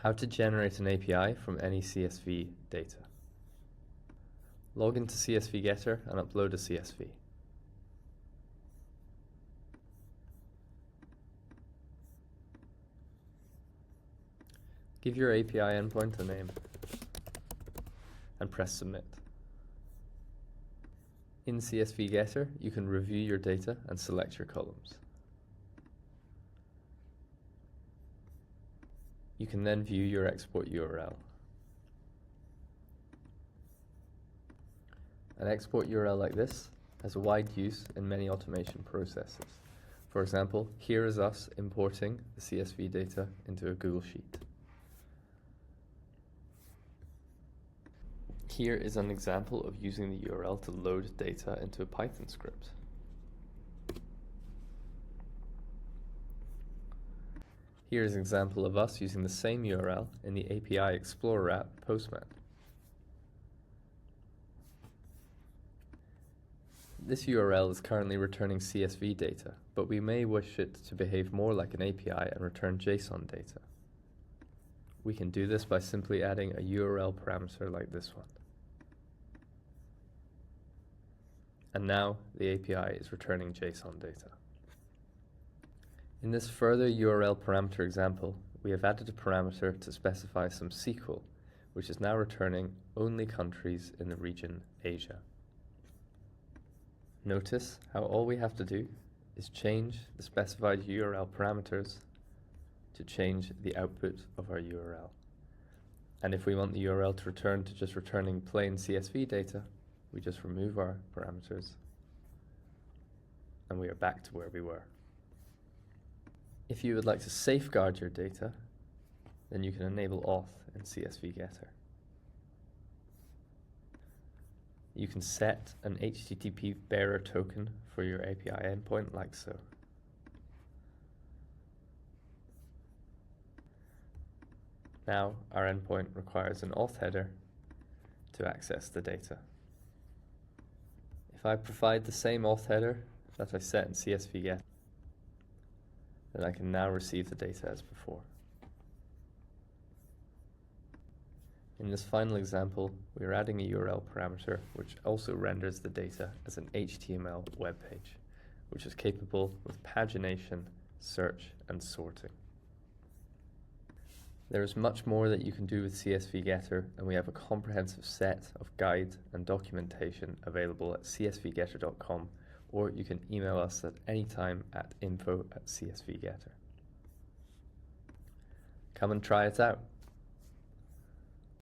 How to generate an API from any CSV data. Log into CSV Getter and upload a CSV. Give your API endpoint a name and press Submit. In CSV Getter, you can review your data and select your columns. You can then view your export URL. An export URL like this has a wide use in many automation processes. For example, here is us importing the CSV data into a Google Sheet. Here is an example of using the URL to load data into a Python script. Here is an example of us using the same URL in the API Explorer app Postman. This URL is currently returning CSV data, but we may wish it to behave more like an API and return JSON data. We can do this by simply adding a URL parameter like this one. And now the API is returning JSON data. In this further URL parameter example, we have added a parameter to specify some SQL, which is now returning only countries in the region Asia. Notice how all we have to do is change the specified URL parameters to change the output of our URL. And if we want the URL to return to just returning plain CSV data, we just remove our parameters and we are back to where we were. If you would like to safeguard your data, then you can enable auth in CSV Getter. You can set an HTTP bearer token for your API endpoint like so. Now our endpoint requires an auth header to access the data. If I provide the same auth header that I set in CSV Getter, then I can now receive the data as before. In this final example, we are adding a URL parameter which also renders the data as an HTML web page, which is capable with pagination, search, and sorting. There is much more that you can do with CSV Getter, and we have a comprehensive set of guide and documentation available at csvgetter.com, or you can email us at any time at info@csvgetter. Come and try it out.